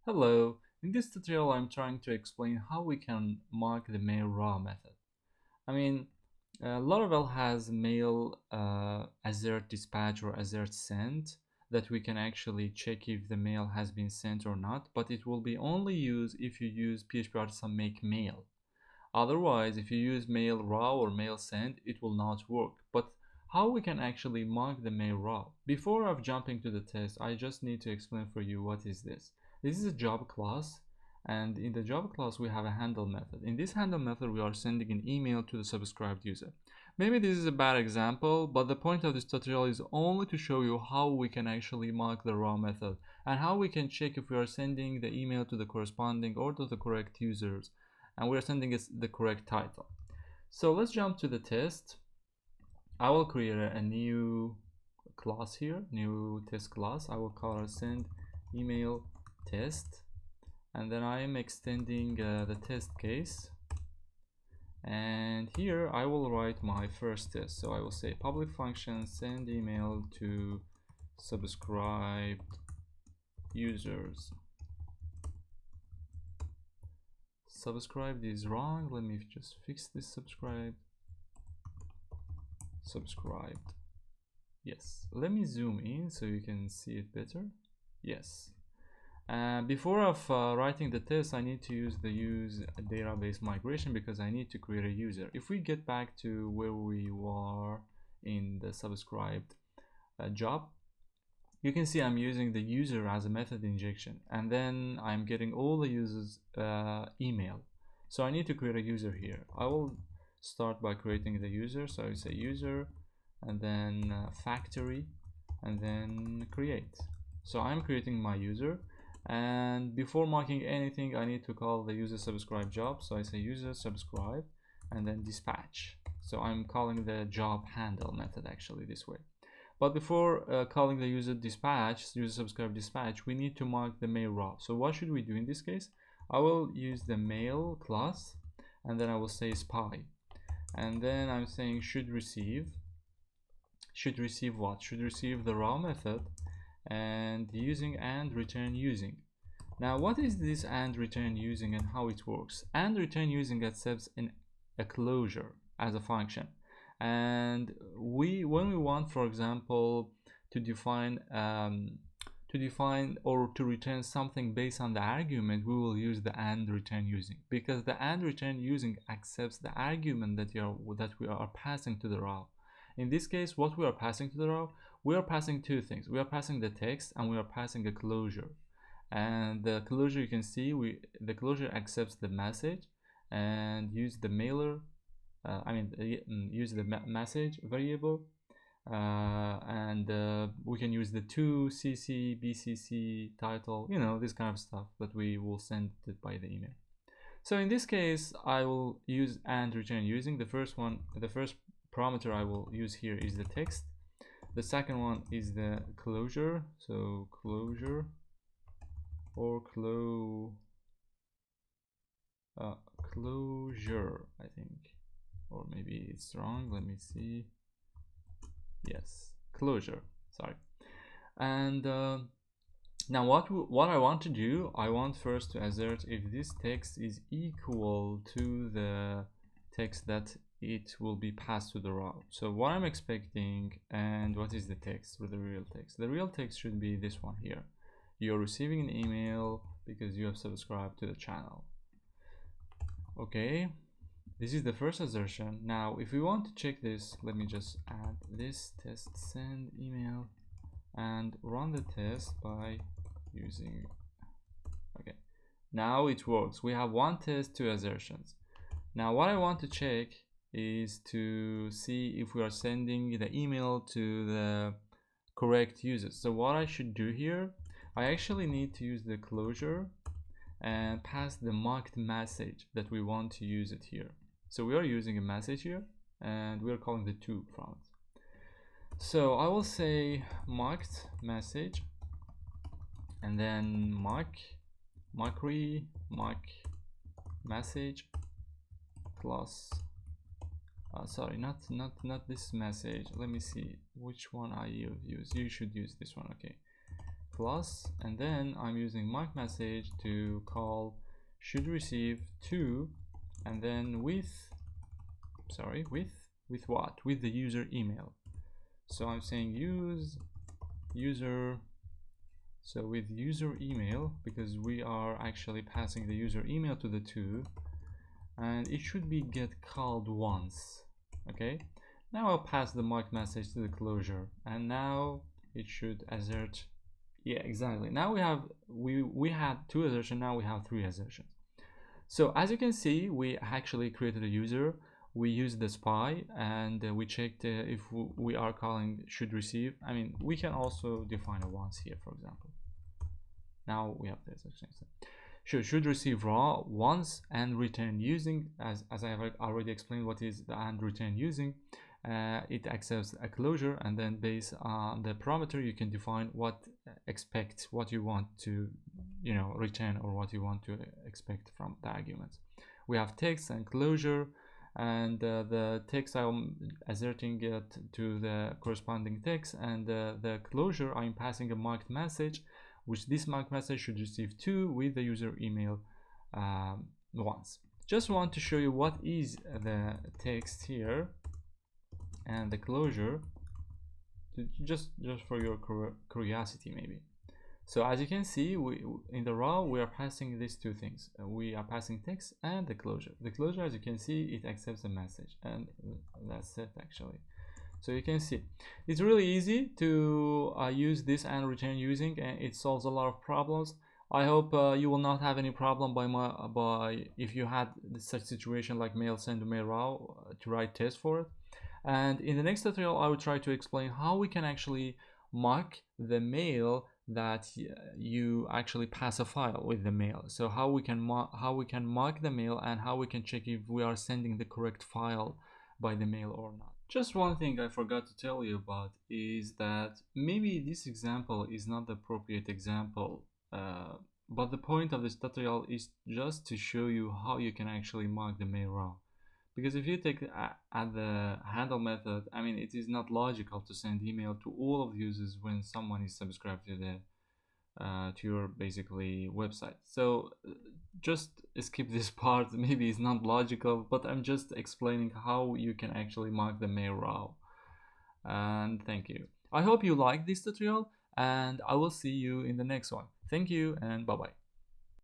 Hello, in this tutorial I'm trying to explain how we can mark the mail raw method. I mean, Laravel has mail assert dispatch or assert send that we can actually check if the mail has been sent or not, but it will be only used if you use phpUnit make mail. Otherwise, if you use mail raw or mail send, it will not work. But how we can actually mark the mail raw? Before I've jumping to the test, I just need to explain for you what is this. This is a job class, and in the job class we have a handle method. In this handle method, we are sending an email to the subscribed user. Maybe this is a bad example, but the point of this tutorial is only to show you how we can actually mark the raw method and how we can check if we are sending the email to the corresponding or to the correct users and we're sending it the correct title. So let's jump to the test. I will create a new class here, new test class. I will call it send email test, and then I am extending the test case, and here I will write my first test. So I will say public function send email to subscribed users. Subscribed is wrong. Let me just fix this subscribed. Yes, let me zoom in so you can see it better. Yes. Before of writing the test, I need to use the use database migration because I need to create a user. If we get back to where we were in the subscribed job, you can see I'm using the user as a method injection, and then I'm getting all the users email. So I need to create a user here. I will start by creating the user. So I say user and then factory and then create. So I'm creating my user, and before marking anything I need to call the user subscribe job. So I say user subscribe and then dispatch. So I'm calling the job handle method actually this way. But before calling the user subscribe dispatch, we need to mark the mail raw. So what should we do in this case? I will use the mail class, and then I will say spy, and then I'm saying should receive what? Should receive the raw method, and using andReturnUsing. Now what is this andReturnUsing and how it works? andReturnUsing accepts a closure as a function, and when we want, for example, to define or to return something based on the argument, we will use the andReturnUsing, because the andReturnUsing accepts the argument that we are passing to the raw. In this case, what we are passing to the raw, we are passing two things. We are passing the text and we are passing a closure. And the closure, you can see the closure accepts the message and use the mailer use the message variable, and we can use the to cc bcc title, this kind of stuff that we will send it by the email. So in this case I will use andReturnUsing. The first parameter I will use here is the text. The second one is the closure, so closure or closure, I think, or maybe it's wrong. Let me see. Yes, closure, sorry. And now what I want to do, I want first to assert if this text is equal to the text that it will be passed to the raw. So what I'm expecting, and what is the text with the real text? The real text should be this one here. You're receiving an email because you have subscribed to the channel. Okay, this is the first assertion. Now if we want to check this, let me just add this test send email and run the test by using, okay, now it works. We have one test, two assertions. Now what I want to check is to see if we are sending the email to the correct users. So what I should do here, I actually need to use the closure and pass the marked message that we want to use it here. So we are using a message here and we are calling the to from it. So I will say marked message and then mark message class. Sorry, not this message. Let me see which one I use. You should use this one. Okay, plus, and then I'm using mark message to call should receive to, and then with what? With the user email. So I'm saying use user, so with user email, because we are actually passing the user email to the to, and it should be get called once. Okay, now I'll pass the mark message to the closure, and now it should assert. Yeah, exactly. Now we had two assertions, now we have three assertions. So as you can see, we actually created a user, we used the spy, and we checked if we are calling should receive. I mean, we can also define a once here, for example. Now we have this extension. Should receive raw once and return using, as I have already explained what is the and return using. It accepts a closure, and then based on the parameter you can define what what you want to return, or what you want to expect from the arguments. We have text and closure, and the text I'm asserting it to the corresponding text, and the closure I'm passing a marked message, which this marked message should receive to with the user email once. Just want to show you what is the text here and the closure, just for your curiosity maybe. So as you can see, in the raw we are passing these two things. We are passing text and the closure. The closure, as you can see, it accepts a message, and that's it actually. So you can see it's really easy to use this and return using, and it solves a lot of problems. I hope you will not have any problem by if you had such situation like mail send, mail raw, to write tests for it. And in the next tutorial I will try to explain how we can actually mark the mail that you actually pass a file with the mail. So how we can mark the mail, and how we can check if we are sending the correct file by the mail or not. Just one thing I forgot to tell you about is that maybe this example is not the appropriate example, but the point of this tutorial is just to show you how you can actually mark the mail raw. Because if you take at the handle method, I mean, it is not logical to send email to all of the users when someone is subscribed to the to your basically website. So just skip this part. Maybe it's not logical, but I'm just explaining how you can actually mark the mail raw. And thank you. I hope you like this tutorial, and I will see you in the next one. Thank you, and bye bye.